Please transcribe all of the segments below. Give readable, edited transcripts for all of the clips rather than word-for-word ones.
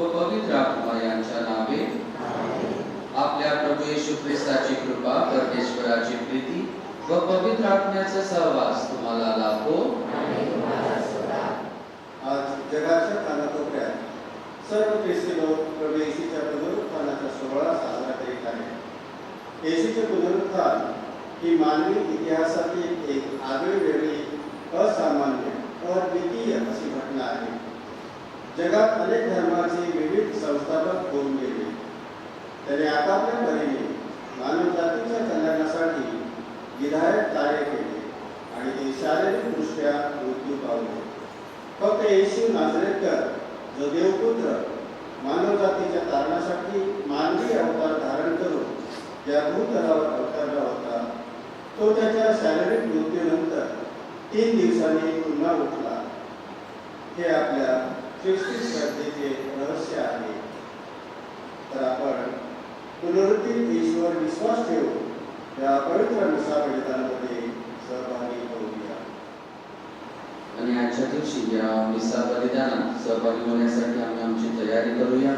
व पवित्र आत्मा यांच्या नावे आपल्या प्रभू येशू ख्रिस्ताची कृपा, परमेश्वराची प्रीती व पवित्र आत्म्याचा सहवास तुम्हाला लाभो. आज जगाच्या कानाकोपऱ्यात सर्व ख्रिस्ती लोक प्रभू येशूच्या पुनरुत्थानाचा सोहळा साजरा करीत आहेत. येशूचे पुनरुत्थान ही मानवी इतिहासातील एक आगळीवेगळी, असामान्य, अद्वितीय अशी घटना आहे. जगात अनेक धर्माचे विविध संस्थापक होऊन गेले. त्याने आपापल्या परीने मानवजातीच्या कल्याणासाठी विधायक कार्य केले आणि ते शारीरिकदृष्ट्या मृत्यू पावले. फक्त येशू नाझरेथकर, जो देवपुत्र मानवजातीच्या तारणासाठी मानवी अवतार धारण करून ज्या भूतलावर अवतरला होता, तो त्याच्या शारीरिक मृत्यूनंतर 3 दिवसांनी पुन्हा उठला. हे आपल्या ख्रिस्ती श्रद्धेचे रहस्य आहे. तर आपण पुनरुत्थित ईश्वर विश्वास ठेवून या पवित्र मिसा बलिदानामध्ये सहभागी होऊया. आणि आजच्या दिवशी या मिसा बलिदानात सहभागी होण्यासाठी आम्ही आमची तयारी करूया.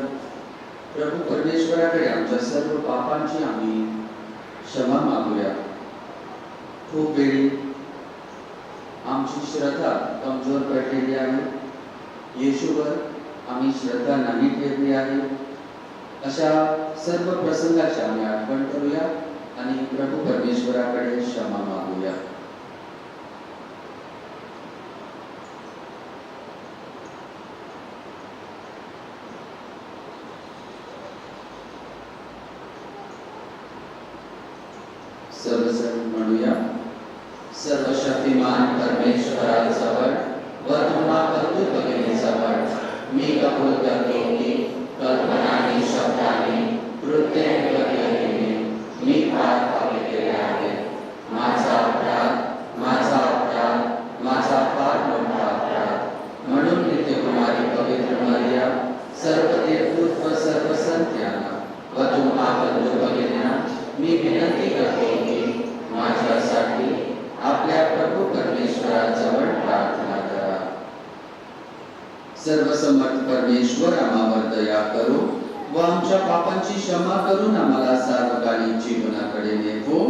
प्रभू परमेश्वराकडे आमच्या सर्व पापांची आम्ही क्षमा मागूया. खूप वेळी आमची श्रद्धा कमजोर पडलेली आहे. येशूवर आम्ही श्रद्धा नाही ठेवली आहे. अशा सर्व प्रसंगाची आम्ही आठवण करूया आणि प्रभू परमेश्वराकडे क्षमा मागूया. सर्वजण म्हणूया. सर्वशक्तिमान परमेश्वराजवळ व तुम्हा कर्तृत्वजवळ मी कबूल करतो की कल्पनाने, शब्दाने, कृत्याने व क्रियेने मी पाप केले आहे. माझा अपराध, माझा फार मोठा अपराध. म्हणून नित्यकुमारी पवित्र मरिया, सर्व देवदूत व सर्व संत यांना व तुम्हा कर्तृत्वजवळ मी विनंती करतो की माझ्यासाठी आपल्या प्रभू परमेश्वराजवळ प्रार्थना करा. सर्वसमर्थ परमेश्वर आम्हावर दया करो व आमच्या पापांची क्षमा करून आम्हाला सार्वकालिक जीवनाकडे नेतो.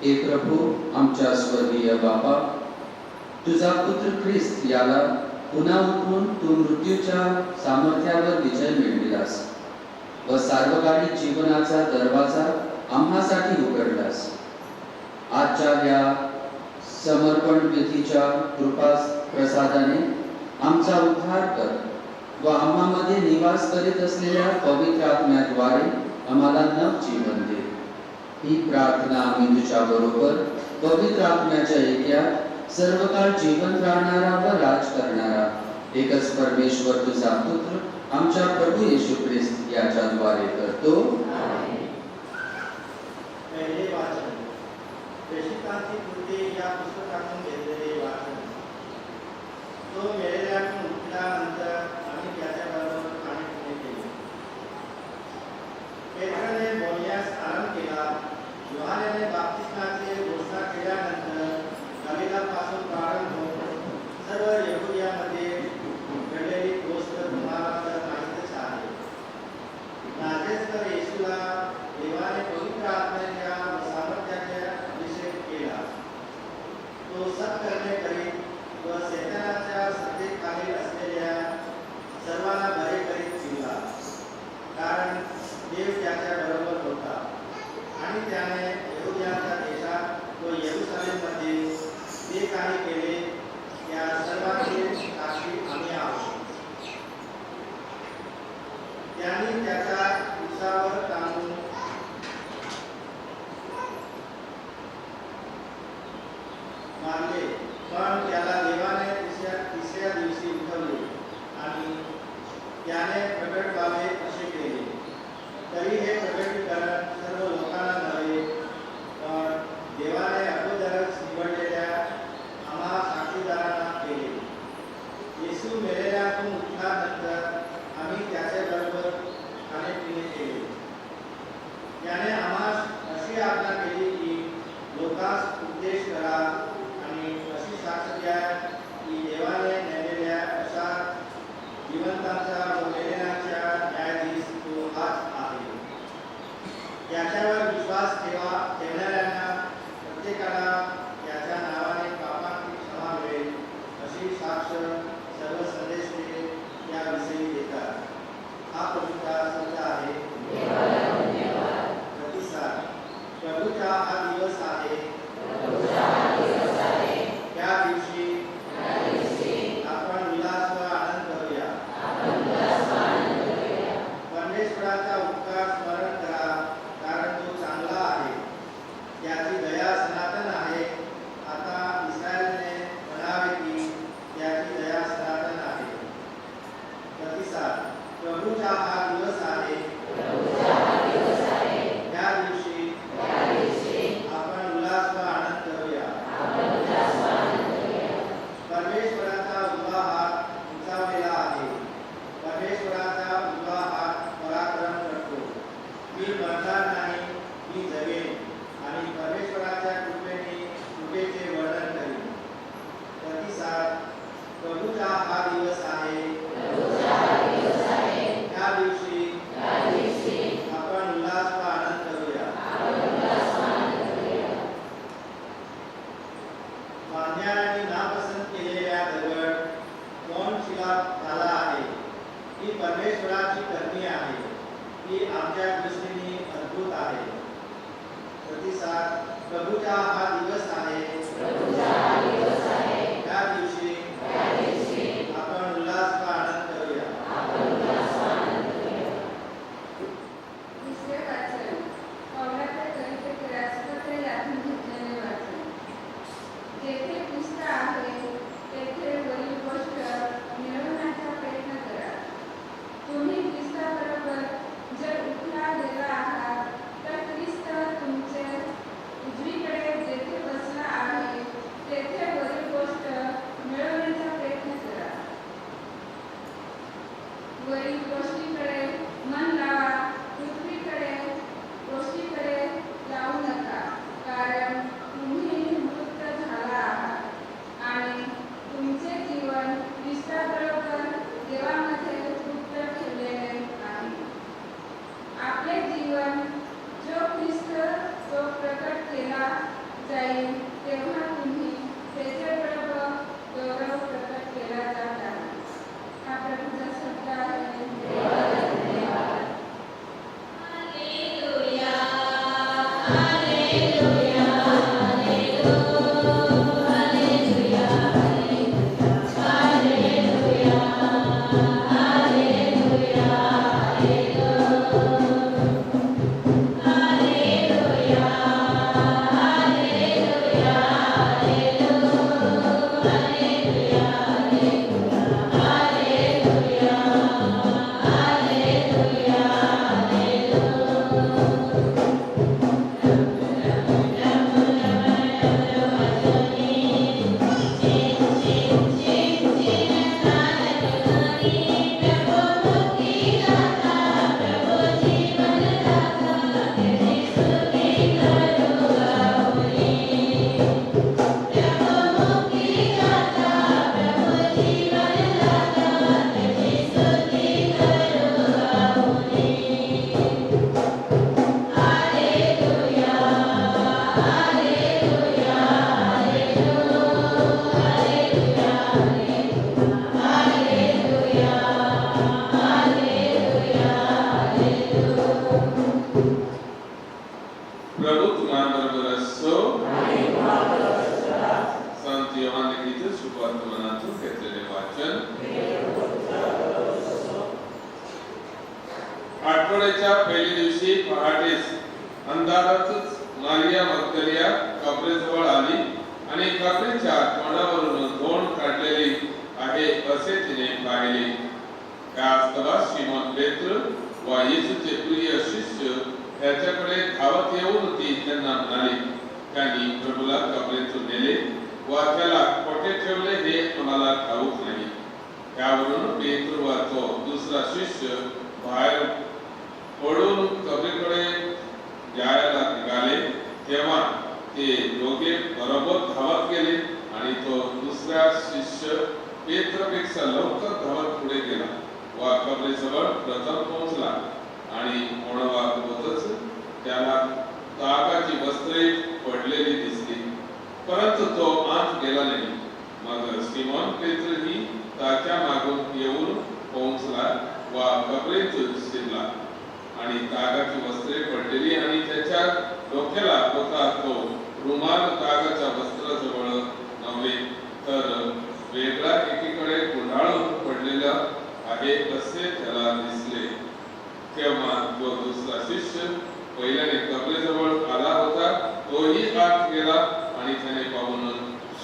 हे प्रभू आमच्या स्वर्गीय बापा, तुझा पुत्र ख्रिस्त याला पुन्हा उठवून तू मृत्यूच्या सामर्थ्यावर विजय मिळविलास व सार्वकालिक जीवनाचा दरवाजा आम्हासाठी उघडलास. आजच्या या समर्पण विधीच्या कृपा प्रसादाने आमचा उद्धार कर व आम्हामध्ये निवास करीत असलेल्या पवित्र आत्म्याद्वारे आम्हाला नव जीवन दे. ही प्रार्थना आम्ही तुझ्या बरोबर पवित्र आत्म्याच्या ऐक्यात सर्वकाळ जीवन राहणारा व राज करणारा एकच परमेश्वर तुझा पुत्र आमच्या प्रभू येशू ख्रिस्त याच्याद्वारे करतो. पहिले वाचन. प्रेषितांची कृती या पुस्तकातून घेतलेले वाचन. तो मेलेल्यातून उठल्यानंतर आम्ही त्याच्याबरोबर खाणे केले. पेत्राने बोलण्यास आरंभ केला. योहानाने बाप्तिस्माची घोषणा केल्यानंतर गलिलापासून प्रारंभ होऊन सर्व यहुदियामध्ये घडलेली गोष्ट तुम्हाला तर माहीतच आहे. नाझरेथकर येशूला देवाने पवित्र आत्म्याच्या सामर्थ्याने अभिषेक केला. तो सत्कर्मे करीत व शैतानाच्या सत्तेखाली असलेल्या सर्वांना बरे करीत फिरला, कारण देव त्याच्या बरोबर होता आणि त्याने यहुदियाच्या देशात व येरुशलेममध्ये जे काही केले त्या सर्वांचे साक्षी आम्ही आहोत. त्यांनी त्याच्या उसावर टांगून मारले, पण त्याला देवाने तिसऱ्या दिवशी उठवले आणि त्याने प्रगट व्हावे असे केले. तरी हे प्रगटीकरण सर्व लोकांना नव्हे, पण देवाने अगोदरच निवडलेल्या आम्हा साक्षीदारांना केले. येशू मेलेल्यातून उठल्यानंतर आम्ही त्याच्याबरोबर खाणे-पिणे केले. त्याने आम्हास अशी आज्ञा केली की लोकांस उपदेश करा आणि अशी साक्ष द्या की देवाने नेमलेल्या अशा जिवंतांचा व मेलेल्यांचा न्यायाधीश तो हाच आहे. त्याच्यावर विश्वास ठेवणाऱ्यांना प्रत्येकाला त्याच्या नावाने पापांची क्षमा मिळेल अशी साक्ष सर्व संदेश याविषयी देतात. हा पवित्र शब्द आहे. प्रतिसाद. प्रभूचा हा दिवस आहे. त्या दिवशी आपण उल्हास व आनंद करूया. परमेश्वराचा उपकार स्मरण करा, कारण तो चांगला आहे. त्याची दया सनातन आहे. आता इस्रायलने म्हणावे की त्याची दया सनातन आहे. प्रतिसाद. प्रभूचा हा दिवस आहे. त्या दिवशी आपण उल्हास व आनंद करूया. परमेश्वराचा उजवा हात उंचावलेला आहे. परमेश्वराचा उजवा हात पराक्रम करतो. मी मरणार नाही, मी जगेन आणि परमेश्वराच्या कृपेचे वर्णन करीन. प्रतिसाद. प्रभूचा हा दिवस आहे. त्या दिवशी आपण उल्हास व आनंद करूया. मान्य आणि नापसंत केलेल्या दगड कोण शिला झाला आहे. ही परमेश्वराची करणी आहे. ही आमच्या दृष्टीने अद्भुत आहे. प्रतिसाद. प्रभूचा हा दिवस आहे. त्या दिवशी आपण उल्हास व आनंद करूया. तिसरे वाचन. पौलाच्या कलितेकरासपत्रे यातून घेतलेले वाचन. जेथे ख्रिस्त आहे तेथे वरील गोष्ट मिळवण्याचा प्रयत्न करा. तुम्ही ख्रिस्ताबरोबर जर उठला गेला आहात तर ख्रिस्त तुमचे उजवीकडे जेथे जाईल तेव्हा तुम्ही त्याचे गौरव प्रकट केला जात आहे. हा प्रभूचा शब्द आहे. प्रभु तुम्हाबरोबर असो. संत योहान लिखित सुवर्तमानातून घेतलेले वाचन. आठवड्याच्या पहिल्या दिवशी पहाटेच अंधारातच मारिया मग्दलिया कबरेजवळ आली आणि कबरेच्या तोंडावरून धोंड काढलेली आहे असे तिने पाहिले. त्या श्रीमंत पेत्र व येशूचे प्रिय शिष्य त्याच्याकडे धावत येऊन ती त्यांना म्हणाली, त्यांनी प्रभूला कबरेतून नेले व त्याला कोठे ठेवले हे आम्हाला ठाऊक नाही. त्यावरून पेत्र व तो दुसरा शिष्य बाहेर पडून कबरेकडे जायला निघाले. तेव्हा ते दोघे बरोबर धावत गेले आणि तो दुसरा शिष्य पेत्रपेक्षा लवकर धावत पुढे गेला व कबरेजवळ प्रथम पोहोचला आणि होतच त्याला तागाची वस्त्रे पडलेली दिसली, परंतु तो आत गेला नाही. मग सिमोन पेत्रही त्याच्या मागून येऊन पोहोचला व कबरेत शिरला आणि तागाची वस्त्रे पडलेली आणि त्याच्या डोक्याला होता तो रुमाल तागाच्या वस्त्राजवळ नव्हे तर वेगळा एकीकडे गुंडाळून पडलेला आहे असे त्याला दिसले. तेव्हा तो दुसरा शिष्य पहिल्याने कबरेजवळ आला होता, तोही आत गेला आणि त्याने पाहून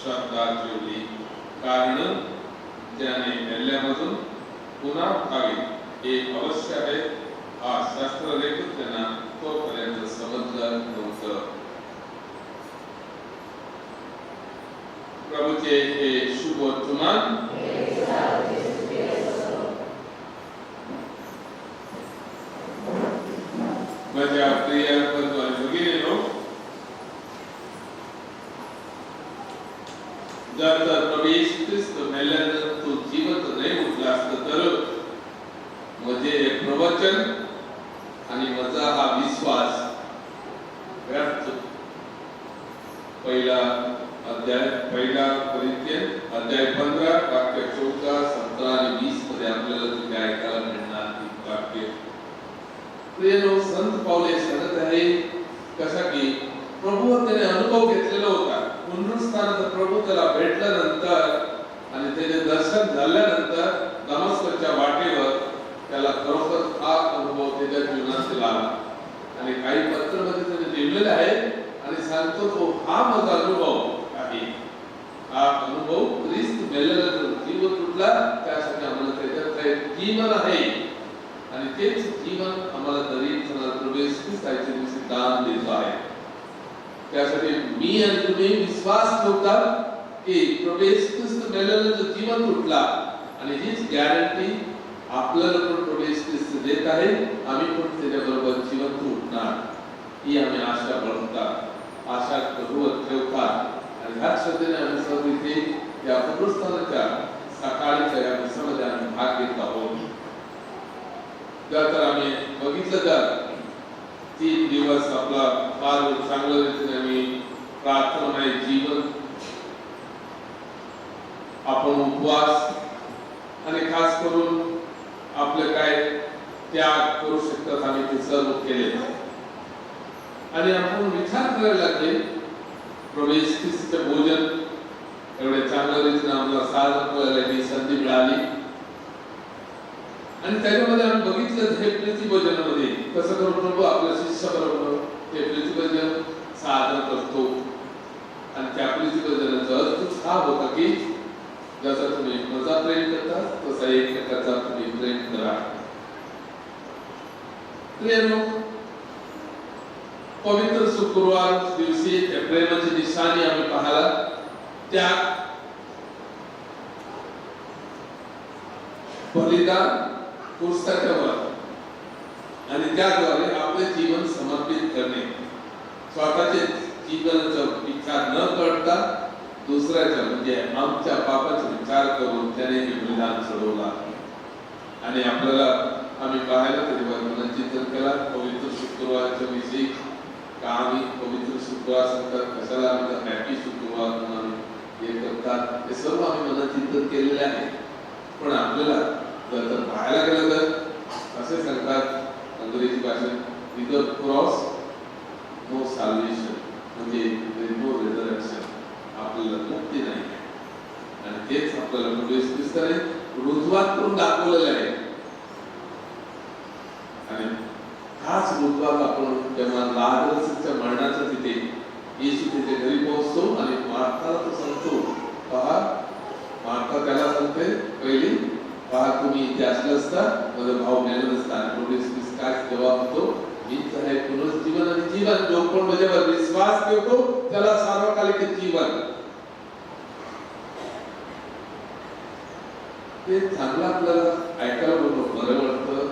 श्रद्धा ठेवली, कारण त्याने मेल्यामधून पुन्हा उठावे हे अवश्य आहे. हा शास्त्रलेख त्यांना तोपर्यंत समजलं नव्हतं. प्रभूचे हे शुभ वर्तमान. माझ्या प्रिय बंधू आणि भगिनींनो, जर प्रभू येशू ख्रिस्त मेल्यानंतर तो जिवंत नाही उठला असता तर माझे हे प्रवचन आणि माझा हा विश्वास व्यर्थ. पहिला कोरिंथियन अध्याय 15 वाक्य 14, 17 आणि 20 मध्ये आपल्याला ते ऐकायला मिळणार ती वाक्य. प्रियनो, संत पाऊले सांगत आहे कसा की प्रभूवर त्याने अनुभव घेतलेला होता. पुनरुत्थानाचा प्रभू त्याला भेटल्यानंतर आणि त्याचे दर्शन झाल्यानंतर दमस्कच्या वाटेवर त्याला खरोखर हा अनुभव त्याच्या जीवनात आला. आणि काही पत्रामध्ये त्याने लिहिलेले आहे आणि सांगतो तो हा माझा अनुभव आहे. हा अनुभव ख्रिस्त मेल्यानंतर जीवन तुटला, त्यासाठी आम्हाला त्याच्यात काही जीवन आहे आणि तेच जीवन आम्हाला दरीत प्रवेश ख्रिस्ताचे दिवशी दान देतो आहे. त्यासाठी मी आणि तुम्ही विश्वास ठेवतात की प्रवेश ख्रिस्त मेल्यानंतर जीवन तुटला आणि हीच गॅरंटी आपल्याला पण प्रवेश ख्रिस्त देत आहे. आम्ही पण त्याच्याबरोबर जीवन उठणार ही आम्ही आशा बाळगतात, आशा प्रभूवर ठेवतात. आणि ह्याच श्रद्धेने आम्ही सर्व इथे या पुनरुत्थानाच्या सकाळीच्या या मिसामध्ये आम्ही भाग घेत आहोत. तर आम्ही बघितलं तर 3 दिवस आपला फार चांगल्या रीतीने आम्ही प्रार्थना आपण उपवास आणि खास करून आपले काय त्याग करू शकतात आम्ही ते सर्व केले आणि आपण विचार करायला लागले प्रभू येशू ख्रिस्ताचे भोजन एवढे चांगल्या रीतीने आम्हाला साजरा करायला ही संधी मिळाली आणि त्याच्यामध्ये आम्ही बघितलं हे प्रीती भोजनामध्ये कसं करून प्रभू आपल्या शिष्याबरोबर ते प्रीती भोजन साजरा करतो आणि त्या प्रीती भोजनाचा अर्थ हा होता की जसा तुम्ही माझा प्रेम करता तसा एकमेकाचा तुम्ही प्रेम करा. पवित्र शुक्रवार दिवशी त्या प्रेमाची निशाणी आम्ही पाहायला त्या बलिदान पुस्तकावर आणि त्याद्वारे आपले जीवन समर्पित करणे स्वतःचे जीवनाचा विचार न करता दुसऱ्याचा म्हणजे आमच्या पापाचा विचार करून त्याने हे बलिदान चढवला आणि आपल्याला आम्ही पाहायला तेव्हा मनचिंतन केला पवित्र शुक्रवारच्या विषयी का आम्ही पवित्र शुक्रवार सांगतात कशाला आम्ही हॅपी शुक्रवार म्हणून हे करतात हे सर्व आम्ही मनचिंतन केलेले आहे पण आपल्याला जर पाहायला गेलं तर असे सांगतात अंग्रेजी भाषेत विदाउट क्रॉस नो सॅल्वेशन म्हणजे नो रिझरेक्शन आपल्याला मुक्ती नाही आणि तेच आपल्याला प्रभू येशू ख्रिस्ताने रुजवात करून दाखवलेलं आहे आणि हाच रुजवात आपण जेव्हा लाजरसच्या मरणाच्या तिथे येशू तिथे घरी पोहोचतो आणि मार्ताला तो सांगतो पहा मार्ता त्याला सांगते पहिली पहा तुम्ही इथे असलं असता माझा भाऊ मेला नसता आणि प्रभू येशू ख्रिस्त काय जवाब देतो मीच आहे पुनर्जीवन आणि जीवन जो कोण माझ्यावर विश्वास ठेवतो त्याला सार्वकालिक जीवन ते चांगलं आपल्याला ऐकायला बरं वाटतं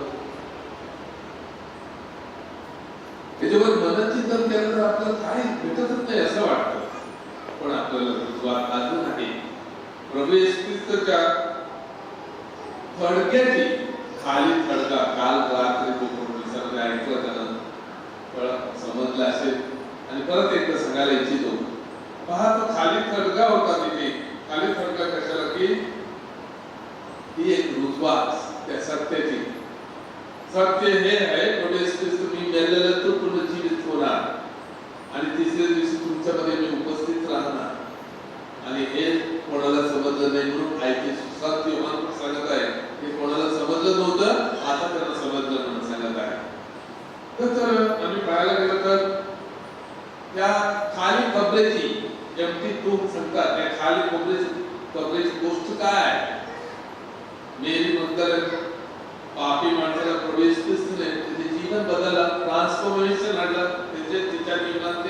त्याच्यावर मनचिंतन केलं तर आपल्याला काही भेटतच नाही असं वाटतं पण आपल्याला विश्वास अजून आहे प्रभू येशू ख्रिस्ताच्या थडक्याची खाली थडका काल रात्री तो कोणी ऐकलं त्यानं समजलं असेल आणि परत एकदा सांगायला इच्छितो पहा तो खाली थडका होता तिथे खाली थडका कशाला की ही एक रुजवात त्या सत्याची सत्य हे आहे प्रभू येशू ख्रिस्त मी मेलेलं तर पुनर्जीवित होणार आणि तिसऱ्या दिवशी तुमच्यामध्ये मी उपस्थित राहणार आणि हे कोणाला समजलं नाही म्हणून ऐके सत्य म्हणून सांगत आहे हे कोणाला समजलं नव्हतं आता त्यांना समजलं म्हणून सांगत आहे तर आम्ही पाहायला गेलो तर त्या खाली कबरेची एमटी टूम सांगतात त्या खाली कबरेची गोष्ट काय आहे मेरी मगदलेन पापी माणसाला प्रभू येशू ख्रिस्ताने त्याचे जीवन बदललं ट्रान्सफॉर्मेशन आणलं तिच्या जीवनात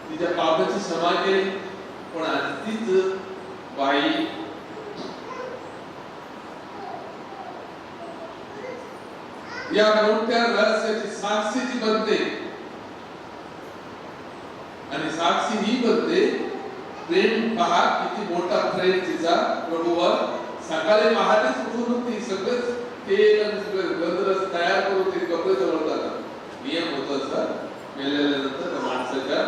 तिच्या पापाची क्षमा केली पण आज तीच बाई या मोठ्या रहस्याची साक्षीची बनते आणि साक्षी ही बनते प्रेम पहा किती मोठा प्रेम तिचा प्रभूवर सकाळी पहाटेच उठून ती सगळंच तेल आणि सगळं गंधरस तयार करून ते कपडे जवळ जातात नियम होत असतात मेल्यानंतर त्या माणसाच्या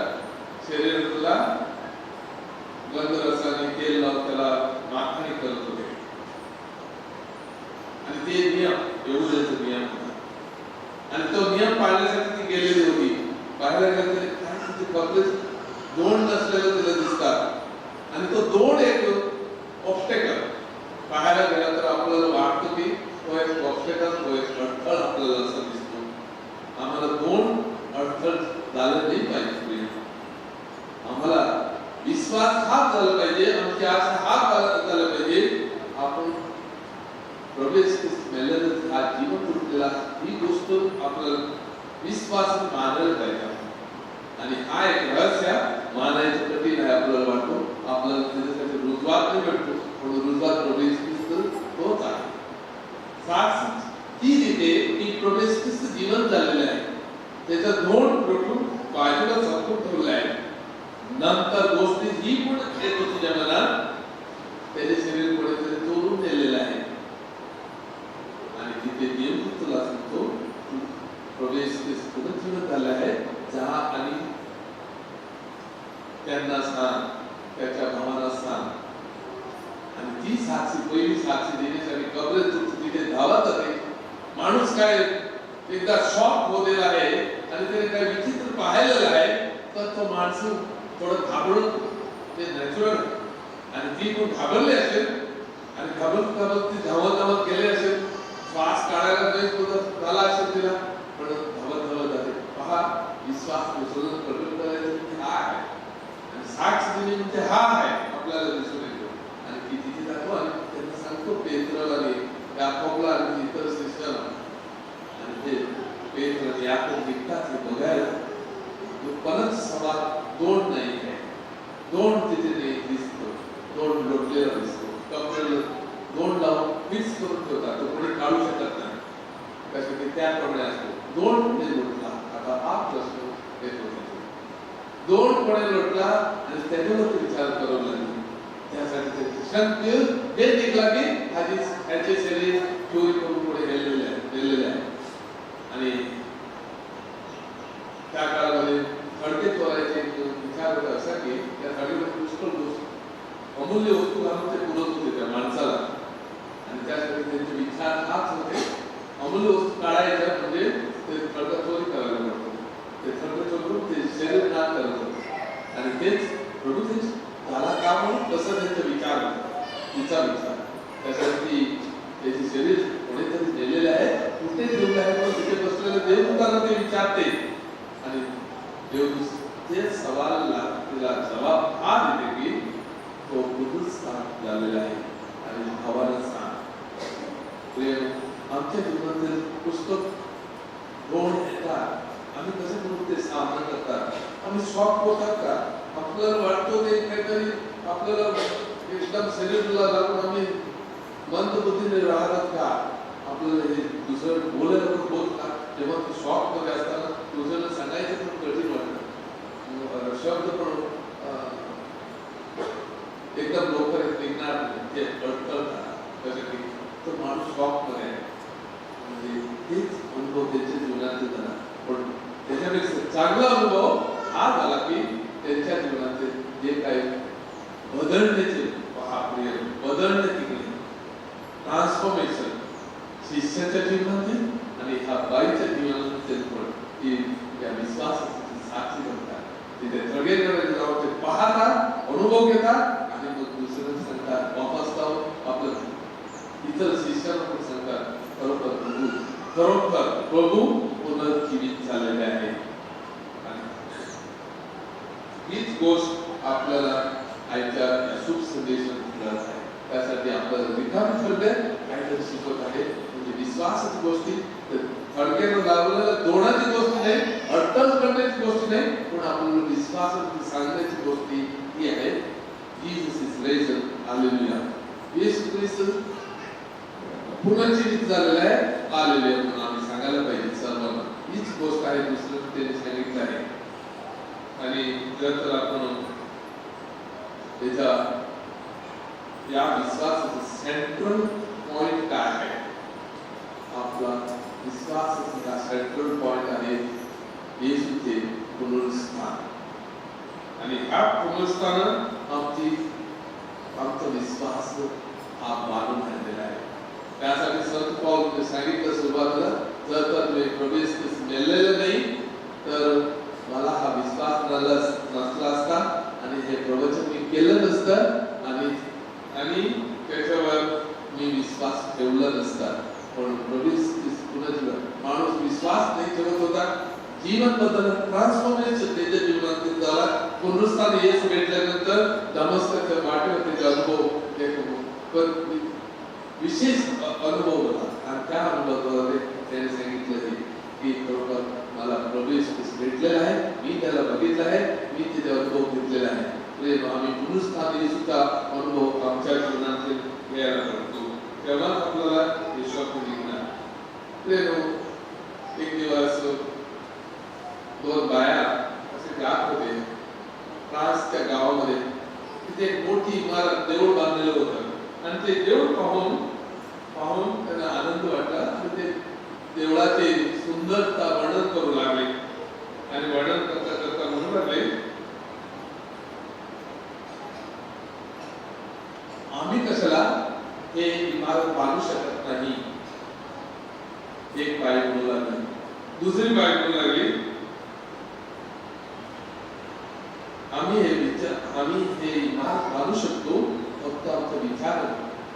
शरीराला गंधरसाने तेल लावून त्याला माखणी करत होते आणि ते नियम एवढेच नियम होता आणि तो नियम पाळण्यासाठी ती गेलेली होती पाहायला गेलं तरी काय तिचे कपडे दोन नसलेले तिला दिसतात आणि तो दोन एक ऑब्स्टॅकल पाहायला गेला तर आपल्याला वाटतं की तो एक ऑब्स्टॅकल तो एक अडथळ आपल्याला असं दिसतो आम्हाला दोन अडथळ झालं नाही पाहिजे आम्हाला विश्वास हा झाला पाहिजे आमची आशा हा झाला पाहिजे आपण प्रभू येशू ख्रिस्त मेलेलं हा जीवन उठलेला ही गोष्ट आपल्याला विश्वास मानायला पाहिजे आणि हा एक रहस्य मानायचं कठीण आहे आपल्याला वाटतो आपल्याला त्याच्यासाठी रुजवात नाही भेटतो पण रुजवात प्रभू येशू ख्रिस्त तोच आहे साक्ष ती देते की प्रभू येशू ख्रिस्त जीवन झालेलं आहे त्याचा दोन प्रभू बाजूला झाकून ठेवला आहे नंतर गोष्टी ही पण येत होती ज्या मनात त्याचे शरीर कुठेतरी चोरून नेलेलं आहे आणि तिथे देव तुला सांगतो प्रभू येशू ख्रिस्त पुनर्जीवित झाला आहे जा आणि त्यांना सांग त्याच्या भावांना सांग आणि ती साक्षी पहिली साक्षी देण्यासाठी कबरेत तिथे धावत जाते. माणूस काय एकदा शॉक होलेला आहे आणि त्याने काय विचित्र पाहिलेलं आहे, तर तो माणूस थोडं घाबरून, ते नॅचरल, आणि ती पण घाबरली असेल आणि घाबरत ती धावत गेले असेल, श्वास काढायला झाला असेल तिला, पण धावत जाते. पहा, विश्वास विसरून प्रकट करायचं हा आहे आणि साक्ष देणे म्हणजे हा आहे आपल्याला दिसून येतो. आणि ती तिथे जातो आणि त्यांना सांगतो पेत्र आणि याकोबला आणि इतर शिष्याला, आणि ते पेत्र आणि याकोब निघतात हे बघायला. तो परत सभा दोन नाही आहे, दोन तिथे नाही दिसतो, दोन लोटलेला दिसतो, कपडे दोन लावून फिक्स करून ठेवतात, तो कोणी काढू शकत नाही, कशासाठी त्याप्रमाणे असतो. दोन कोणी लोटला, आता हा प्रश्न येतो, दोन कोणी लोटला आणि त्याच्यावर विचार करू लागले. त्यासाठी त्याचे शंक हे निघला की ह्याचे शरीर चोरी करून पुढे गेलेले आहे. आणि त्या काळामध्ये खडके चोरायचे विचार होता असा की त्या खडीवर पुष्कळ गोष्ट अमूल्य वस्तू घालून ते पुरत होते त्या माणसाला, आणि त्यासाठी त्यांचे विचार हाच होते, अमूल्य वस्तू काढायच्या म्हणजे ते खडक चोरी करायला पडतो, ते खडक चोरून ते शरीर नाश करत होते. आणि तेच प्रभू तेच झाला का म्हणून कसं त्यांचा विचार होता, तिचा विचार. त्यासाठी त्याचे शरीर कोणीतरी नेलेले आहे, कुठे ठेवले आहे, पण तिथे बसलेलं देवदूताला ते विचारते आणि देवदूत ते सवालाला तिला जवाब हा देते की तो कुठून झालेला आहे आणि भावाला सांग. आमच्या जीवनातील पुस्तक दोन येतात, आम्ही कसे म्हणून ते सामना करतात, आम्ही शॉक होतात का, आपल्याला वाटतो ते काहीतरी आपल्याला एकदम शरीराला लागून आम्ही मंद बुद्धीने राहतात का, आपल्याला हे दुसरं बोलायला पण होत का. जेव्हा तू शॉक मध्ये असताना दुसऱ्याला सांगायचं पण कठीण वाटतं, शब्द पण एकदम लवकर निघणार ते अडकळतात, त्यासाठी तो माणूस शॉक मध्ये आहे. म्हणजे तेच अनुभव त्यांच्या जीवनात झाला, पण त्याच्यापेक्षा चांगला अनुभव हा झाला की त्यांच्या जीवनाचे जे काही बदलण्याचे बदलणे तिकडे ट्रान्सफॉर्मेशन शिष्याच्या जीवनातील आणि ह्या बाईच्या जीवनातील पण ती या विश्वासाची साक्षी बनतात. तिथे थगेकडे जाऊन ते पाहतात, अनुभव घेतात आणि मग दुसऱ्यांना सांगतात, वापस जाऊन आपलं इतर शिष्याला पण सांगतात, खरोखर प्रभू पुनर्जीवित झालेले आहे. हीच गोष्ट आपल्याला आजच्या शुभ संदेशात मिळत आहे. त्यासाठी आपल्याला रिकामी ठरले काहीतरी शिकवत आहे, म्हणजे विश्वासाची गोष्टी थडक्यानं लावलेल्या दोनाची गोष्ट नाही, अडचण करण्याची गोष्ट नाही, पण आपल्याला विश्वासाची सांगण्याची गोष्टी ही आहे. Jesus is risen, hallelujah. येशू ख्रिस्त पुनर्जीवित झालेला आहे, हालेलुया म्हणून आम्ही सांगायला पाहिजे सर्वांना. हीच गोष्ट आहे, दुसरं त्यांनी सांगितलं आहे. आणि जर तर आपण त्याच्या या विश्वासाचं सेंट्रल पॉइंट काय आहे, आपला विश्वासाचा सेंट्रल पॉइंट आहे येशूचे पुनरुत्थान. आणि हा पुनरुत्थान आमचा विश्वास हा बांधून आणलेला आहे. त्यासाठी संत पौल सांगितलं सुरुवातीला, जर तर तुम्ही प्रभू ख्रिस्त मेलेले नाही तर मला हा विश्वास नसला असता आणि हे प्रवचन मी केलं नसतं आणि त्याच्यावर मी विश्वास ठेवला नसता. पण प्रभू पुनर्जीवन माणूस विश्वास नाही ठेवत होता, जीवन बदल ट्रान्सफॉर्मेशन त्याच्या जीवनातील झाला. पुनरुत्थान येशू भेटल्यानंतर दमस्कच्या वाटेवर त्याचा अनुभव एक विशेष अनुभव होता, आणि त्या अनुभवाद्वारे त्याने सांगितलं की खरोखर मला प्रभू येशू भेटलेला आहे, मी त्याला बघितलं आहे, मी त्याचा अनुभव घेतलेला आहे. आम्ही पुनरुत्थान येशूचा अनुभव आमच्या जीवनातील घ्यायला करतो, तेव्हा आपल्याला विश्वास निघणार. एक दिवस दोन बाया असे जात होते फ्रान्सच्या गावामध्ये. तिथे एक मोठी इमारत देऊळ बांधलेलं होतं, आणि ते देऊळ पाहून त्यांना आनंद वाटला, आणि ते देवळाचे सुंदरता वर्णन करू लागले. आणि वर्णन करता करता म्हणू लागले, आम्ही कशाला हे इमारत बांधू शकत नाही. एक बाई म्हणू लागली. दुसरी बाई म्हणू लागली, आम्ही हे इमारत बांधू शकतो, फक्त आमचा विचार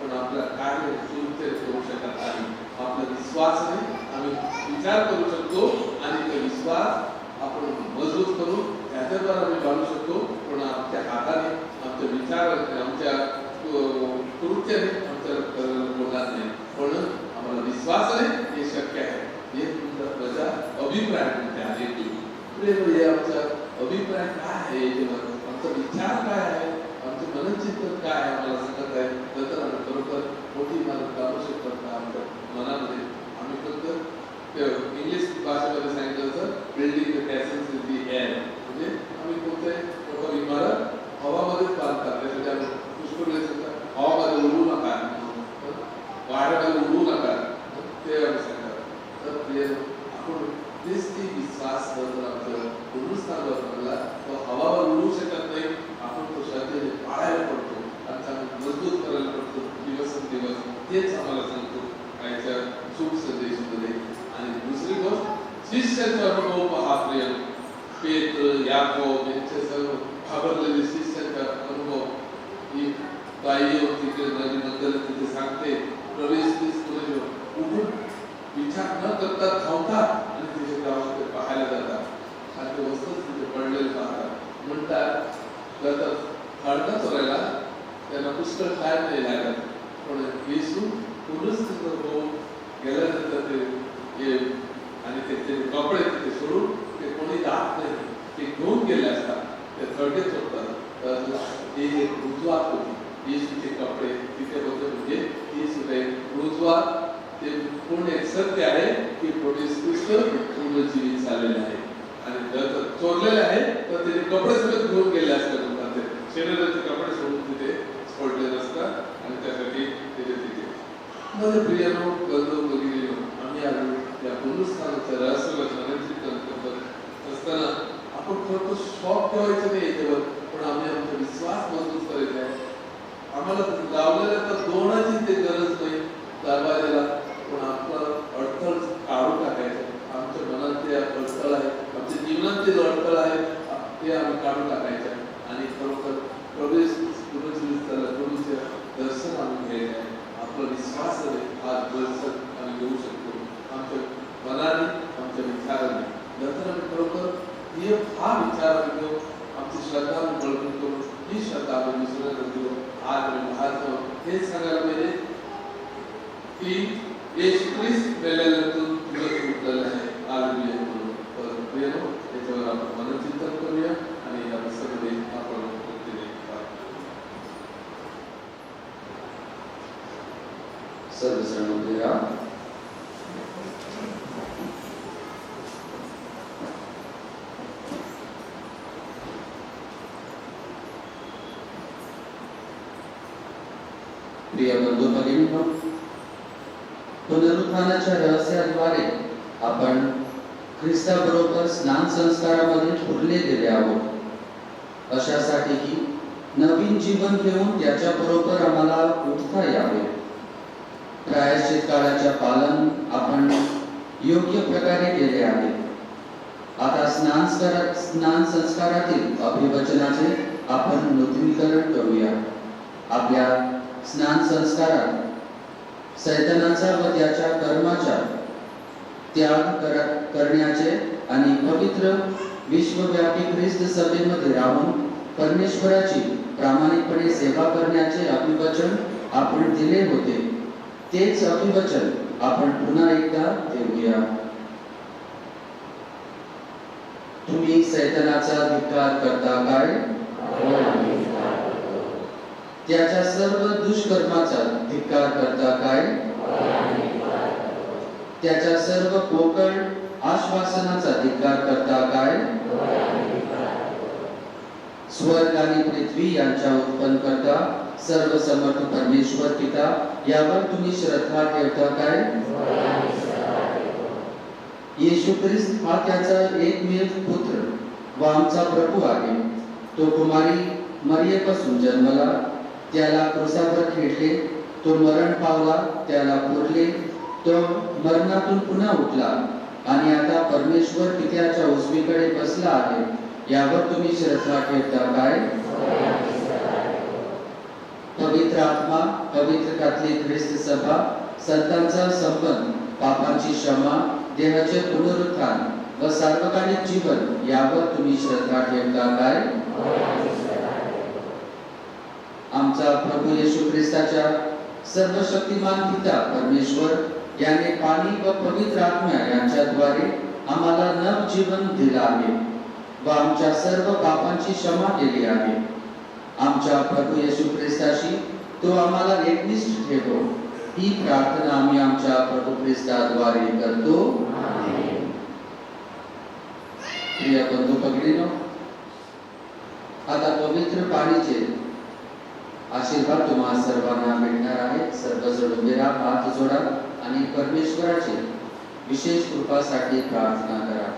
पण आपलं कार्य सुरू करू शकत नाही. आपला विश्वास नाही, आम्ही विचार करू शकतो आणि तो विश्वास आपण मजबूत करू, त्याच्याद्वारे आम्ही बांधू शकतो. पण आमच्या हाताने, आमच्या विचाराने, आमच्या कृत्याने आमच्या होणार नाही. म्हणून आम्हाला विश्वासाने हे शक्य आहे. हे तुमचा माझा अभिप्राय म्हणते आहे की प्रेम आमचा अभिप्राय काय आहे, आमचा विचार काय आहे, आमचे मनचिंतन काय आहे, आम्हाला सांगत आहे. नंतर आम्ही खरोखर मोठी इमारत बांधू शकतो का आमच्या मनामध्ये. आम्ही फक्त इंग्लिश भाषेमध्ये सांगितलं तर building the castles in the air, म्हणजे आम्ही कोणते इमारत हवामध्येच बांधतात. त्यासाठी आम्ही पुष्कळ हवामध्ये उडू नका, वाऱ्यामध्ये उडू नका, ते आम्ही सांगतात. तर आपण ती विश्वास आमचं पुनरुत्थानावर बनला, तो हवावर उडू शकत नाही. आपण तो श्रद्धेने पाळायला पडतो आणि चांगलं मजबूत करायला पडतो दिवसेंदिवस. तेच आम्हाला सांगतो आईच्या शुभ संदेशामध्ये. आणि दुसरी गोष्ट, शिष्याचा अनुभव पहा प्रिय. पेत्र, याकोब यांचे सर्व घाबरलेले शिष्याचा अनुभव. ही बाई तिथे नदी नंतर तिथे सांगते, प्रवेश तुला उठून विचार न करता धावतात आणि तिथे गावात पाहायला जातात आणि ते वस्तू तिथे पडलेले पाहतात. म्हणतात जातात हळदा चोरायला, त्यांना पुष्कळ टाइम नाही लागत. पण येशू पुनरुत्थित होऊन गेल्यानंतर ते आणि ते कपडे तिथे सोडून ते कोणी जात नाही, ते घेऊन गेले असतात, ते थर्डे चोरतात. ही एक रुजवात होती. येशूचे कपडे तिथे होते, म्हणजे येशू काही रुजवात ते पूर्ण एक सत्य आहे की पूर्ण जीवित झालेले आहे. आणि जर चोरलेले आहे तर त्याने कपडे सगळे घेऊन गेले असतात. म्हणतात ते शरीराचे कपडे सोडून तिथे सोडले नसतात आणि त्यासाठी तिथे माझे प्रियानो बघितले. आम्ही या पुनरुत्थानाच्या रहस्याला चिंतन करत असताना आपण खरं शॉक ठेवायचं नाही याच्यावर, पण आम्ही आमचा विश्वास मजबूत करायचा आहे. आम्हाला लावलेल्या तर दोनाची ते गरज नाही दरवाजाला, पण आपलं अडथळ काढून टाकायचं. आमच्या मनात ते अडथळ आहे, आमच्या जीवनात ते अडथळ आहे, ते आम्ही काढून टाकायचं आणि खरोखर प्रवेश गुरुच्या दर्शन आम्ही घ्यायचं आहे. आपला विश्वास आहे, हा दर्शन आम्ही घेऊ शकतो आमच्या मनाने, आमच्या विचाराने. नंतर आम्ही खरोखर हा विचार आम्ही घेऊ, आमची श्रद्धा आम्ही बळकट करू. ही श्रद्धा आम्ही दुसऱ्याला देऊ. आज आम्ही बाहेर जाऊन हेच सांगायला पाहिजे की येशू ख्रिस्त मेल्यानंतर तुझं उठलेलं आहे. हालेलुया म्हणून. तर प्रियनो, याच्यावर आपण मनचिंतन करूया आणि या पुस्तकामध्ये आपण सर्वजण उभे राहा. प्रिय बंधू भगिनींनो, पुनरुत्थानाच्या रहस्याद्वारे आपण ख्रिस्ताबरोबर स्नान संस्कारामध्ये पुरले गेले आहोत. अशासाठी की नवीन जीवन घेऊन त्याच्याबरोबर आम्हाला उठता यावे. प्रायश्चित काळाचे पालन आपण योग्य प्रकारे केले आहे. आता स्नान संस्कारातील अभिवचनाचे आपण नूतनीकरण करूया. आपल्या स्नान संस्कारात सैतानाचा व त्याच्या कर्माचा त्याग करण्याचे आणि पवित्र विश्वव्यापी ख्रिस्त सभेमध्ये राहून परमेश्वराची प्रामाणिकपणे सेवा करण्याचे अभिवचन आपण दिले होते. तेच अभिवचन आपण पुन्हा एकदा देऊया. तुम्ही सैतानाचा धिक्कार करता काय? त्याच्या सर्व दुष्कर्माचा धिक्कार करता काय? त्याच्या सर्व पोकळ आश्वासनाचा धिक्कार करता काय? स्वर्ग आणि पृथ्वी यांच्या उत्पन्न करता सर्व समर्थ परमेश्वर पिता यावर तुम्ही श्रद्धा ठेवता काय? येशू ख्रिस्त हा त्याचा एकमेव पुत्र व आमचा प्रभू आहे. तो कुमारी मरियेपासून जन्मला, त्याला क्रूसावर खेळले, तो मरण पावला, त्याला पुरले, तो मरणातून पुन्हा उठला आणि आता परमेश्वर पित्याच्या उजवीकडे बसला आहे, यावर तुम्ही श्रद्धा ठेवता काय? पवित्र आत्मा, पवित्र कॅथलिक ख्रिस्त सभा, संतांचा संबंध, पापांची क्षमा, देहाचे पुनरुत्थान व सार्वकालिक जीवन, यावर तुम्ही श्रद्धा ठेवता काय? आमचा प्रभू येशू ख्रिस्ताच्या सर्वशक्तिमान पिता परमेश्वर याने पाणी व पवित्र आत्मा यांच्याद्वारे आम्हाला नव जीवन दिलं आहे व आमच्या सर्व पापांची क्षमा केली आहे. आमच्या प्रभू येशू ख्रिस्ताशी तो आम्हाला एकनिष्ठ ठेवो, ही प्रार्थना आम्ही आमच्या प्रभू ख्रिस्ताद्वारे करतो. प्रिय बंधू भगिनींनो, आता पवित्र पाणीचे आशीर्वाद तुम्हा सर्वांना भेटणार आहे. सर्वजण उभे राहा, हात जोडा आणि परमेश्वराची विशेष कृपासाठी प्रार्थना करा.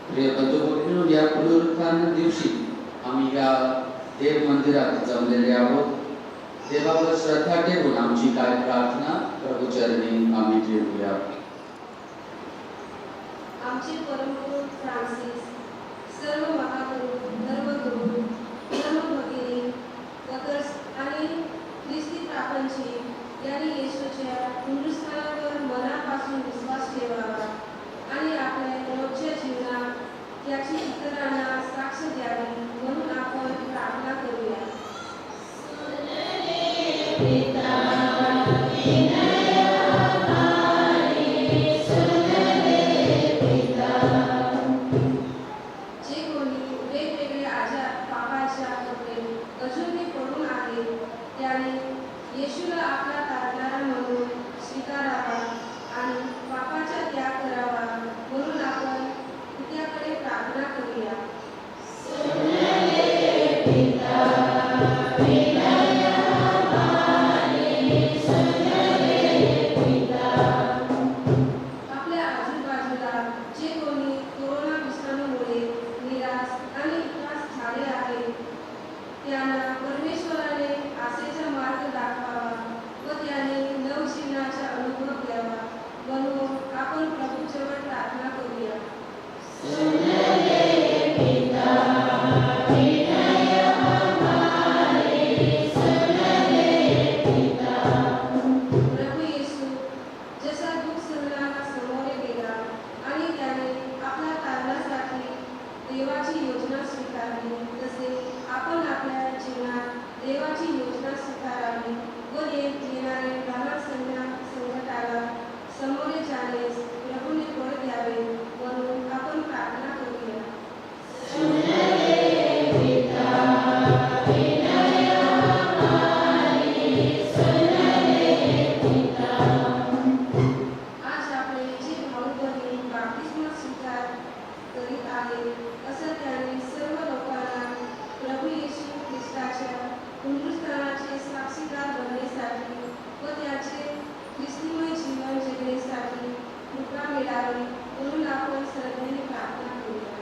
प्रिय बंधू भगिनींनो, या पुनरुत्थान दिवशी आम्ही या देव मंदिरात जमलेले आहोत. देवावर श्रद्धा ठेवून आमची काय प्रार्थना प्रभूचरणी आम्ही ठेवूया. आमचे परमगुरू फ्रान्सिस, सर्व महागुरू, धर्मगुरू, धर्मभगिनी, वगैरे आणि ख्रिस्ती प्रापंची यांनी येशूच्या पुनरुत्थानावर मनापासून विश्वास ठेवावा आणि आपल्या रोजच्या जीवनात याची इतरांना साक्ष द्यावी म्हणून आपण प्रार्थना करूया. जे कोणी वेगवेगळे आजार पापाच्या कपडे अजूनही पडून आहेत, त्याने येशूला आपला तारणारा म्हणून स्वीकारावा आणि पापाचा त्याग करावा म्हणून आपण पित्याकडे प्रार्थना करूया. आपल्या आजूबाजूला जे कोणी कोरोना विषाणूमुळे निराश आणि त्रास झाले आहे, त्यांना परमेश्वराने आशेचा मार्ग दाखवावा व त्याने नवजीवनाचा अनुभव द्यावा म्हणून आपण प्रभूजवळ प्रार्थना करूया. प्रभू येशू जसा दुःख सहनाला सामोरे गेला आणि त्याने आपल्या कारणासाठी देवाची योजना स्वीकारली तसे आपण आपल्या जीवनात देवाची योजना स्वीकारावी व येणारे लहान संकटाला सामोरे जाण्यास प्रभूने बळ द्यावे म्हणून आपण प्रार्थना करूया. आज आपले जे भाऊ बहिणी बाप्तिस्मा स्वीकार करीत आहेत असं त्याने सर्व लोकांना प्रभू येशू ख्रिस्ताच्या पुनरुत्थानाचे साक्षीदार बनण्यासाठी व त्याचे ख्रिस्तीमय जीवन जगण्यासाठी कृपा मिळावी म्हणून आपण सर्वांनी प्रार्थना करूया.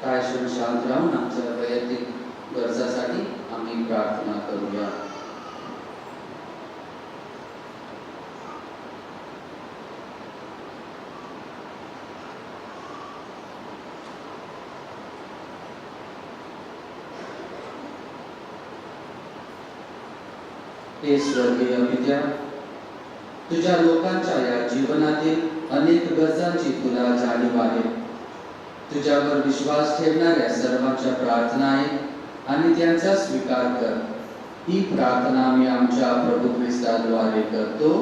काय क्षण शांत राहून आमच्या वैयक्तिक गरजासाठी आम्ही प्रार्थना करूया. हे स्वर्गीय पित्या, तुझ्या लोकांच्या या जीवनातील अनेक गरजांची तुला जाणीव आहे. तुझ्यावर विश्वास ठेवणाऱ्या सर्वांच्या प्रार्थना आहे आणि त्यांचा स्वीकार कर. ही प्रार्थना मी आमच्या प्रभू ख्रिस्ताद्वारे करतो.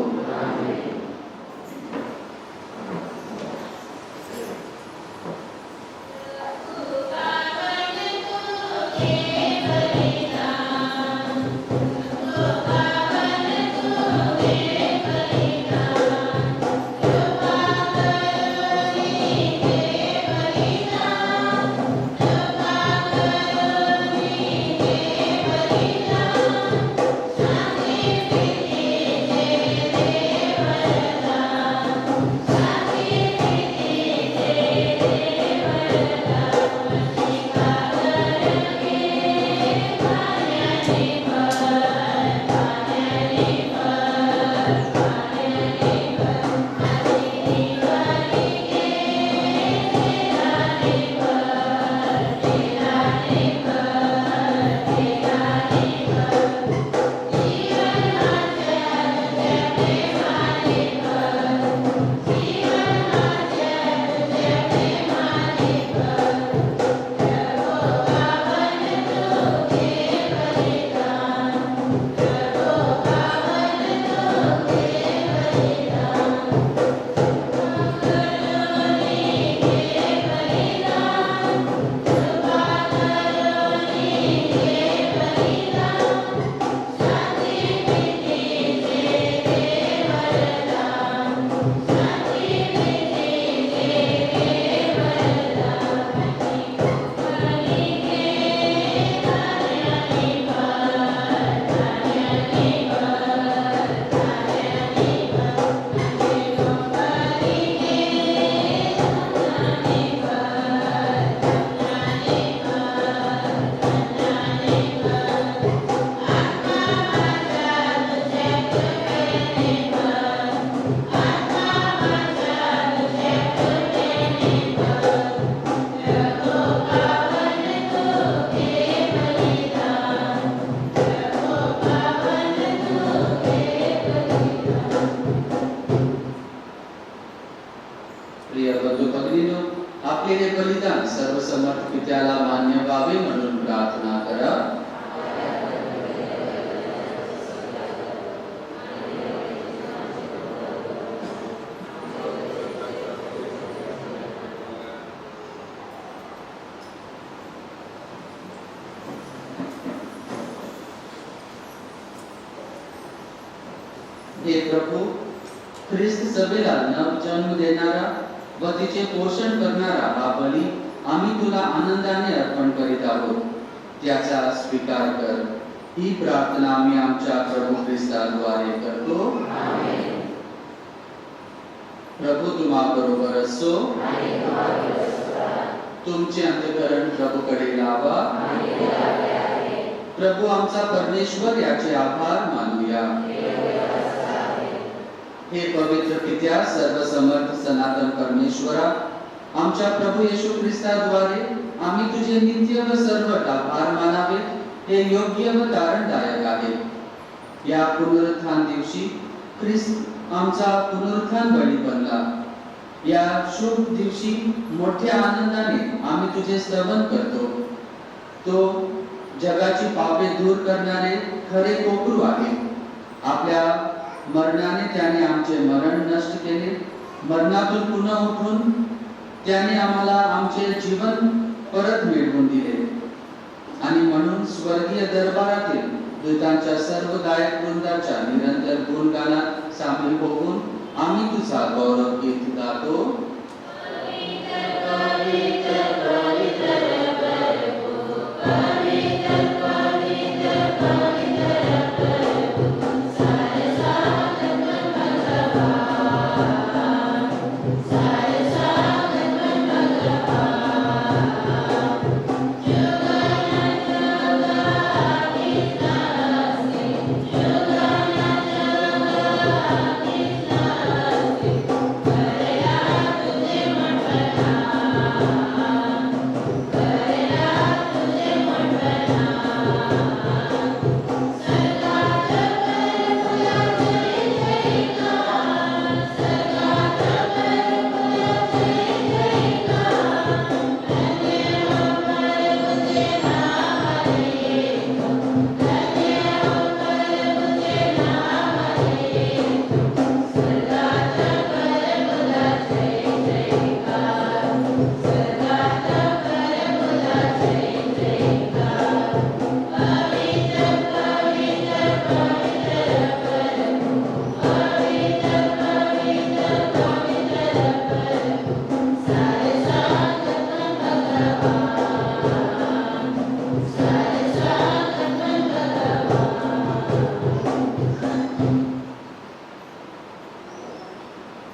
प्रिय बंधू भगिनींनो, आपले हे बलिदान सर्वसमर्थ पित्याला मान्य व्हावे म्हणून प्रार्थना करा. हे प्रभू, ख्रिस्त सभेला नव जन्म देणारा व तिचे पोषण करणारा हा बली आम्ही तुला आनंदाने अर्पण करीत आहोत. त्याचा स्वीकार कर. ही प्रार्थना आम्ही आमच्या प्रभू ख्रिस्ताद्वारे करतो. प्रभू तुम्हा बरोबर असो. तुमचे अंतःकरण प्रभूकडे लावा. प्रभू आमचा परमेश्वर याचे आभार मानूया. हे पवित्र पित्या, सर्वसमर्थ सनातन परमेश्वरा, आमच्या प्रभू येशू ख्रिस्ताद्वारे आम्ही तुझे नित्य व सर्व आभार मानावे हे योग्य व तारणदायक आहे. या पुनरुत्थान दिवशी ख्रिस्त आमचा पुनरुत्थान बळी बनला. या शुभ दिवशी मोठ्या आनंदाने आम्ही तुझे स्तवन करतो. तो जगाची पापे दूर करणारे खरे कोकरू आहे. आपल्या मरणाने त्याने आमचे मरण नष्ट केले. मरणातून पुन्हा उठून त्याने आम्हाला आमचे जीवन परत मिळवून दिले. आणि म्हणून स्वर्गीय दरबारातील दूतांच्या सर्व गायक वृंदाच्या निरंतर गुणगानात सामील होऊन आम्ही तुझा गौरव गीत गातो.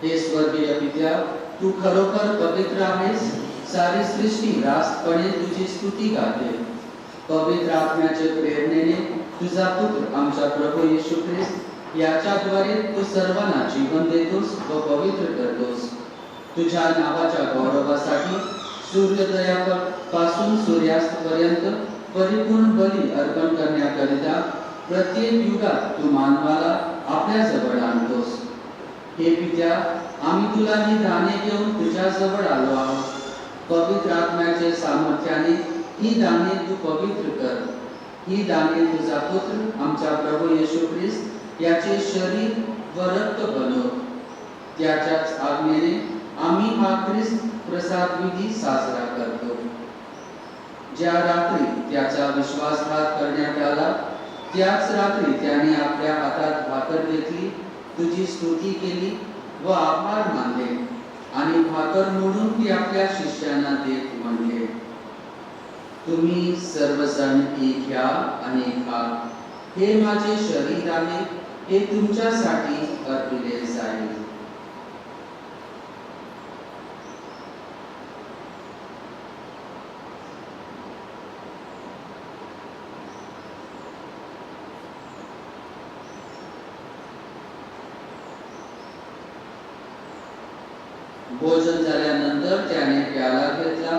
हे स्वर्गीय पित्या, तू खरोखर पवित्र आहेस. सारी सृष्टी रास्तपणे तुझी स्तुती गाते. पवित्र आत्म्याच्या प्रेरणेने तुझा पुत्र आमचा प्रभू येशू ख्रिस्त याच्याद्वारे तू सर्वांना जीवन देतोस व पवित्र करतोस. तुझ्या नावाच्या गौरवासाठी सूर्योदयापासून सूर्यास्तापर्यंत परिपूर्ण बली अर्पण करण्याकरिता प्रत्येक युगात तू मानवाला आपल्या जवळ आणतोस. हे पित्या, आम्ही तुला ही दाने घेऊन तुझ्या जवळ आलो आहोत. पवित्र आत्म्याचे सामर्थ्याने ही दाने तू पवित्र कर. ही दाने तुझा पुत्र आमचा प्रभू येशू ख्रिस्त याचे शरीर व रक्त बनव. त्याच्याच आज्ञेने आम्ही हा ख्रिस्त प्रसाद विधी साजरा करतो. ज्या रात्री त्याचा विश्वासघात करण्यात आला त्याच रात्री त्याने आपल्या हातात भाकर घेतली, तुझी स्तुती केली व आभार मानले आणि भाकर मोडून ती आपल्या शिष्यांना देत म्हणले, तुम्ही सर्वजण ही घ्या आणि खा. हे माझे शरीर आहे, हे तुमच्यासाठी अर्पिले जाईल. भोजन झाल्यानंतर त्याने प्याला घेतला,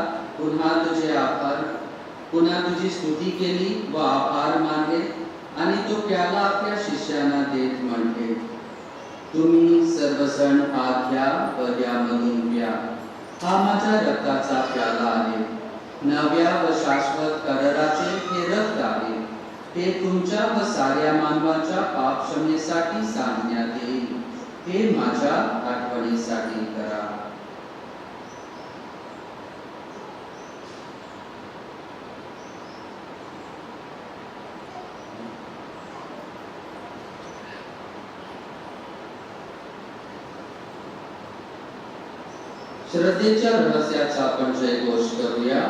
पुन्हा तुझी स्तुती केली व आभार मानले आणि तो प्याला आपल्या शिष्यांना देत म्हटले, तुम्ही सर्वजण हा घ्या व यामधून प्या. हा माझ्या रक्ताचा प्याला आहे. नव्या व शाश्वत कराराचे हे रक्त आहे. हे तुमच्या व साऱ्या मानवाच्या पाप क्षमेसाठी सांगण्यात येईल. हे माझ्या आठवणीसाठी करा. श्रद्धेच्या रहस्याचा आपण जयघोष करूया.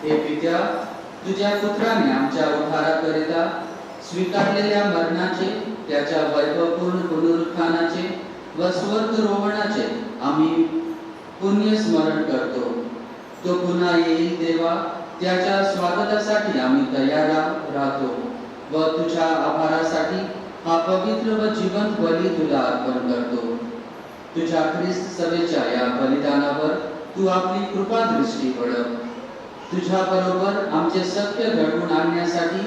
हे पित्या, तुझ्या पुत्राने आमच्या उद्धाराकरिता स्वीकारलेल्या मरणाचे त्याच्या वैभवपूर्ण पुनरुत्थानाचे व स्वर्गरोहणाचे आम्ही पुण्य स्मरण करतो. तो पुन्हा येईल तेव्हा त्याच्या स्वागतासाठी आम्ही तयार राहतो व तुझ्या आभारासाठी हा पवित्र व जिवंत बली तुला अर्पण करतो. तुझ्या ख्रिस्त सभेच्या या बलिदानावर तू आपली कृपा दृष्टी वळव. तुझ्या बरोबर आमचे सत्य घडवून आणण्यासाठी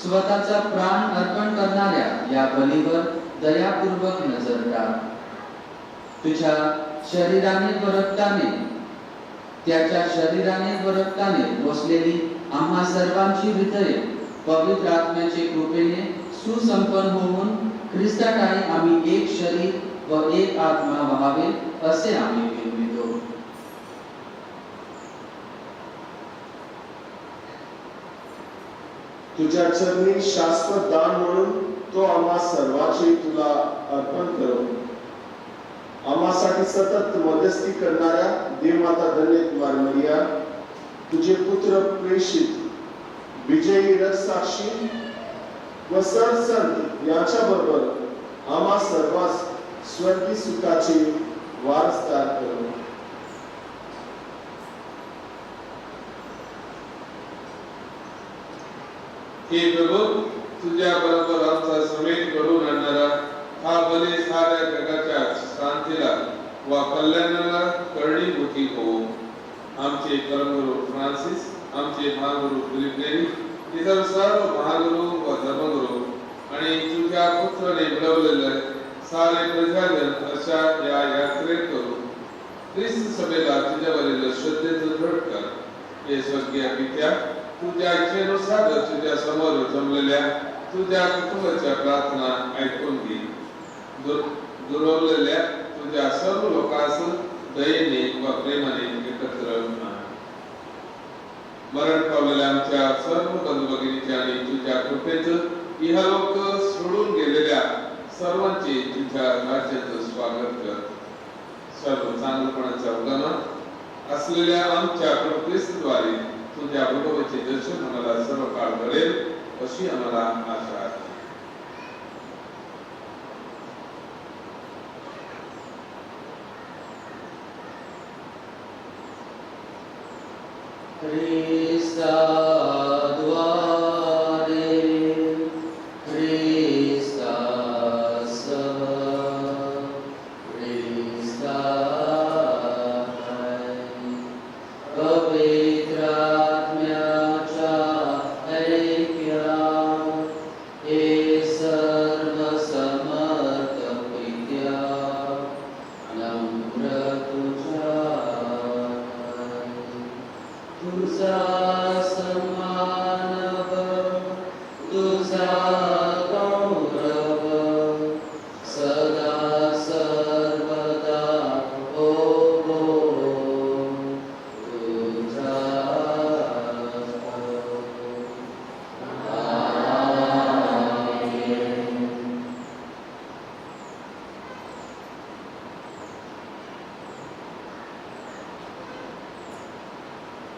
स्वतःचा प्राण अर्पण करणाऱ्या या बलीवर दयापूर्वक नजर टाक. तुझ्या शरीराने व रक्ताने त्याच्या शरीराने व रक्ताने पोसलेली आम्हा सर्वांची हृदये पवित्र आत्म्याचे कृपेने सुसंपन्न होऊन ख्रिस्ताठायी आम्ही एक शरीर व एक आत्मा व्हावे असे आम्ही विनवितो. तुझ्या चरणी शाश्वत दान म्हणून तो आम्हा सर्वांची तुला अर्पण करो. आम्हासाठी सतत मध्यस्थी करणाऱ्या देवमाता धन्य कुमार मरिया, तुझे पुत्र प्रेषित विजयी रथसाक्षी व सरसंत यांच्या बरोबर आम्हा सर्वांस स्वर्गीय सुखाचे वारसदार करो. हे प्रभू, तुझ्या बरोबर आमचा समेट घडवून आणणारा हा बली साऱ्या जगाच्या शांतीला व कल्याणाला कारणीभूत हो. आमचे परमगुरु फ्रान्सिस, आमचे महागुरु फिलिप नेरी, इतर सर्व महागुरु व धर्मगुरु आणि तुझ्या पुत्राने मिळवलेले सारे प्रजाजन अशा या यात्रेत करू. ख्रिस्त सभेला तुझ्यावरील श्रद्धेचं दृढ कर. हे स्वर्गीय पित्या, तुझ्या इच्छेनुसार तुझ्या समोर जमलेल्या तुझ्या कुटुंबाच्या प्रार्थना ऐकून घे. दुर्लभलेल्या तुझ्या सर्व लोकांस दयेने व प्रेमाने एकत्र आण. मरण पावलेल्या आमच्या सर्व बंधू भगिनीच्या आणि तुझ्या कृपेत इहलोक सोडून गेलेल्या सर्वांचे तुझ्या राज्यात स्वागत कर. सर्व चांगलपणाच्या उगमात असलेल्या आमच्या प्रभू ख्रिस्ताद्वारे तुझ्या प्रभूचे दर्शन आम्हाला सर्व काळ घडेल अशी आम्हाला आशा आहे.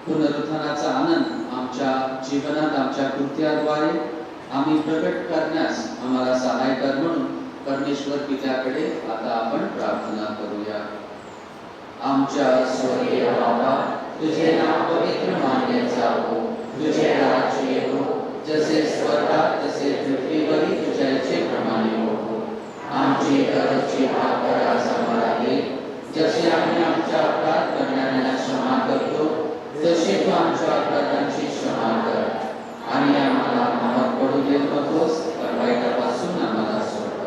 पुनरुत्थानाचा आनंद आमच्या जीवनात आमच्या कृत्याद्वारे आम्ही प्रकट करण्यास आम्हाला सहाय कर म्हणून परमेश्वर पित्याकडे आता आपण प्रार्थना करूया. आमच्या स्वर्गीय बाबा, तुझे नाम पवित्र मानले जावो, तुझे राज्य येवो, जसे स्वर्गात तसे पृथ्वीवरही तुझ्या इच्छेप्रमाणे हो. आमची दररोजची भाकर आज आम्हाला दे, जसे आम्ही आमच्या अपराध करणाऱ्यांना क्षमा करतो तशी तू आमच्या अपराधांची क्षमा कर. आणि आम्हाला माफ पडू देत नकोस, पण वाईटापासून आम्हाला सोड.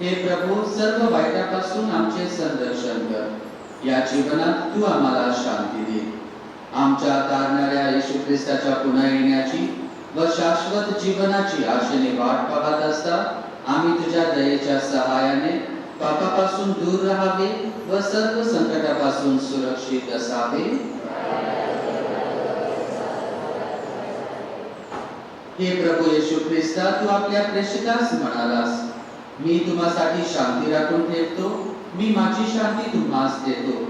हे प्रभू, सर्व वाईटापासून आमचे संरक्षण कर. या जीवनात तू आम्हाला शांती दे. आमच्या तारणाऱ्या येशू ख्रिस्ताच्या पुन्हा येण्याची व शाश्वत जीवनाची आशेने वाट पाहत असता आम्ही तुझ्या दयेच्या सहाय्याने पापापासून दूर राहावे व सर्व संकटापासून सुरक्षित असावे. हे प्रभू येशू ख्रिस्ता, तू आपल्या प्रेषितास म्हणालास, मी तुम्हासाठी शांती राखून ठेवतो, मी माझी शांती तुम्हास देतो.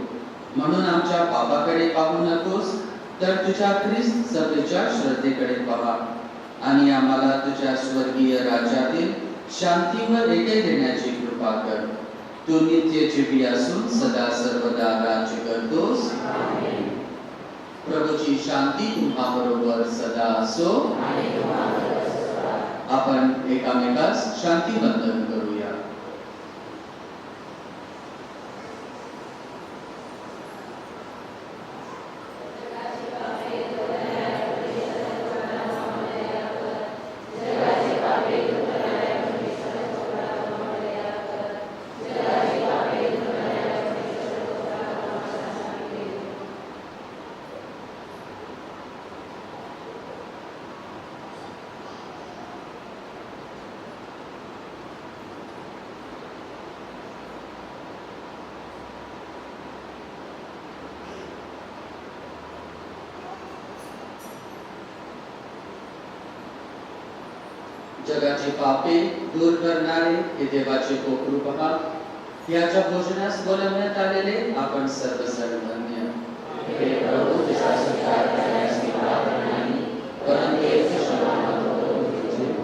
म्हणून आमच्या पापाकडे पाहू नकोस, तर तुझ्या ख्रिस्त सभेच्या श्रद्धेकडे पहा आणि आम्हाला तुझ्या स्वर्गीय राज्यातील शांतीवर एके देण्याची कृपा कर. तू नित्य जीवी असून सदा सर्वदा राज्य करतोस. प्रभूची शांती तुम्हा बरोबर सदा असो. आपण एकामेकास शांती वंदन करूया. जगाची पापे दूर करणारे हे देवाचे कोकरू पहा. याच्या भोजनास बोलवण्यात आलेले आपण सर्व सर्वधन्य. हे प्रभू तिचा स्वीकार करण्यास मी पात्र नाही, परंतु एक शब्द बोलून तुझे.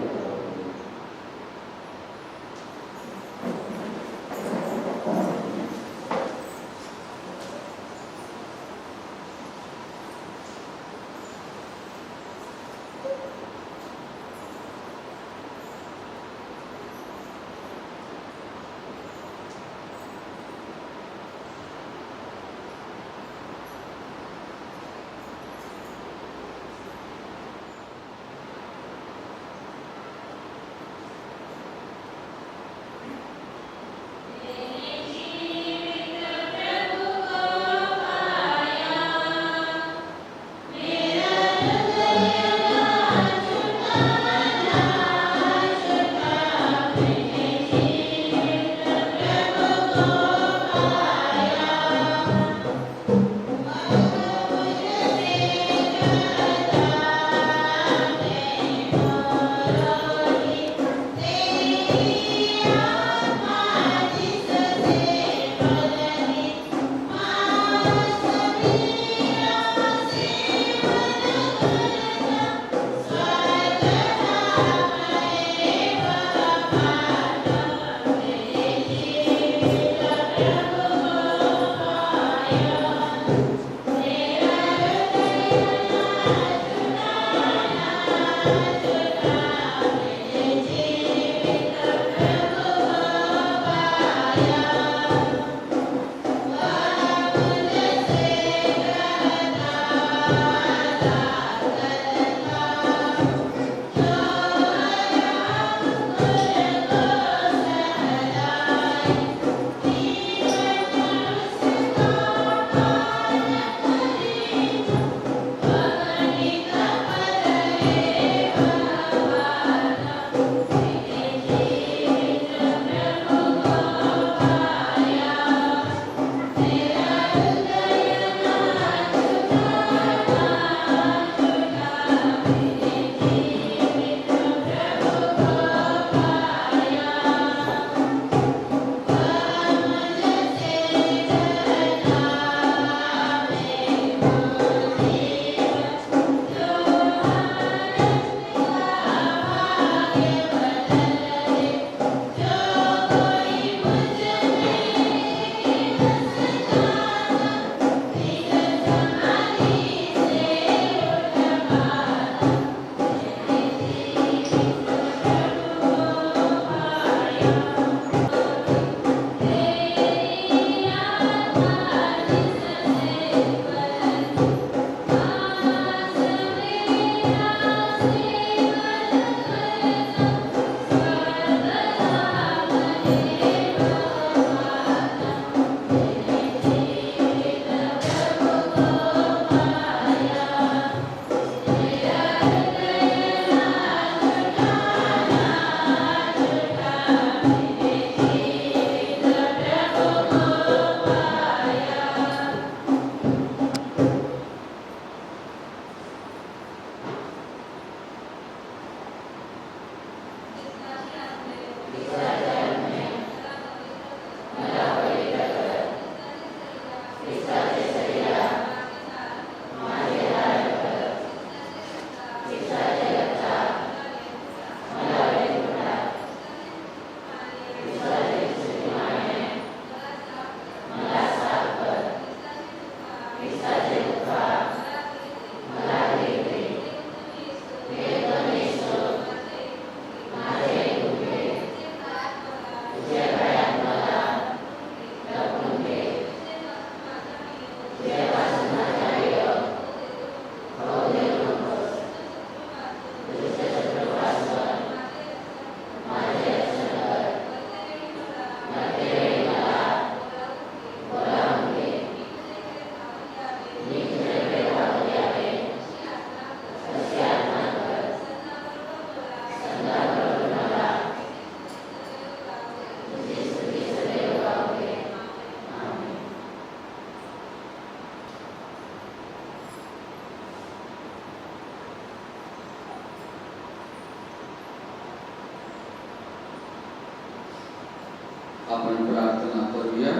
आपण प्रार्थना करूया.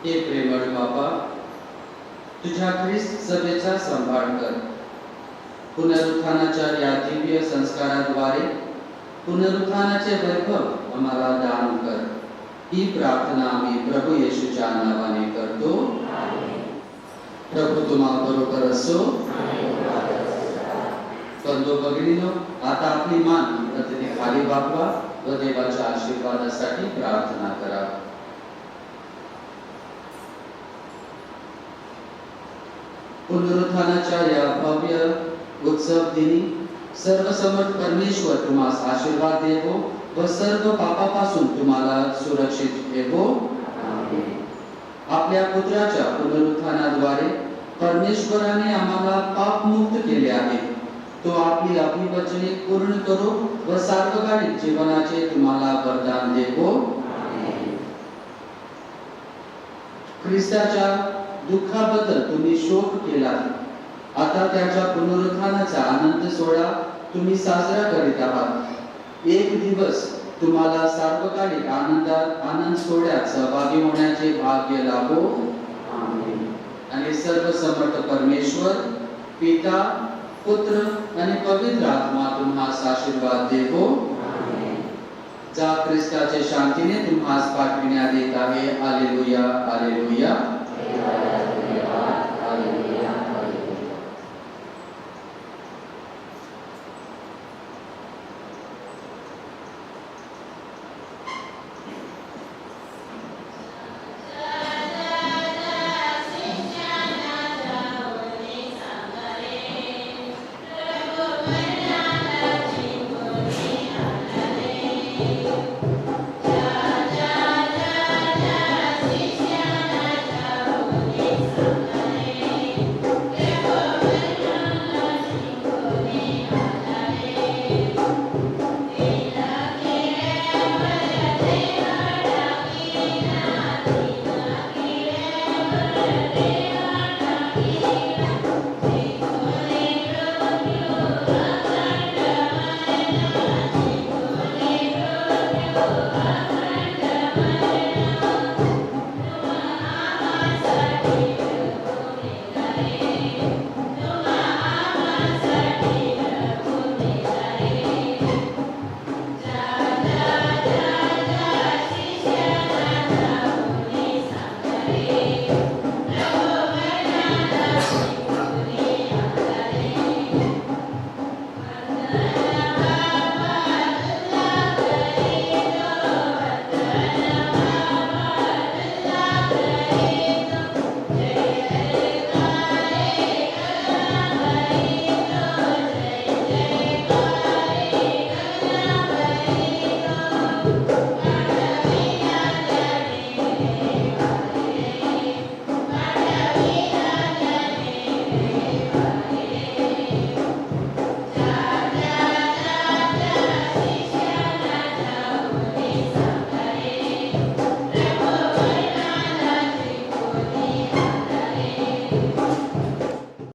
हे प्रेमळ बापा, तुझ्या ख्रिस्त सभेचा सांभाळ कर. पुनरुत्थानाच्या या दिव्य संस्काराद्वारे पुनरुत्थानाचे वैभव आम्हाला दान कर. ही प्रार्थना आम्ही प्रभू येशूच्या नावाने करतो. प्रभू तुम्हा बरोबर असो. बंधू भगिनीनो, आता आपली मान प्रतिने खाली वाकवा व देवाच्या आशीर्वादासाठी प्रार्थना करा. पुनरुत्थानाच्या या भव्य उत्सव दिनी सर्वसमर्थ परमेश्वर तुम्हास आशीर्वाद देवो व सर्व पापापासून तुम्हाला सुरक्षित ठेवो. आपल्या पुत्राच्या पुनरुत्थानाद्वारे परमेश्वराने आम्हाला पापमुक्त केले आहे. तो आपली अभिवचने पूर्ण करो व सार्वकालिक जीवनाचे तुम्हाला वरदान देवो. ख्रिस्ताच्या दुःखाबद्दल तुम्ही शोक केला. आता त्याच्या पुनरुत्थानाचा आनंद सोहळा तुम्ही साजरा करीत आहात. एक दिवस तुम्हाला सार्वकालिक आनंद सोहळ्यात सहभागी होण्याचे भाग्य लाभो. आणि सर्व समर्थ परमेश्वर पिता, पुत्र आणि पवित्र आत्मा तुम्हास आशीर्वाद देवो. जा ख्रिस्ताच्या शांतीने तुम्हास पाठविण्यात येत आहे. Hallelujah, hallelujah. Thank you.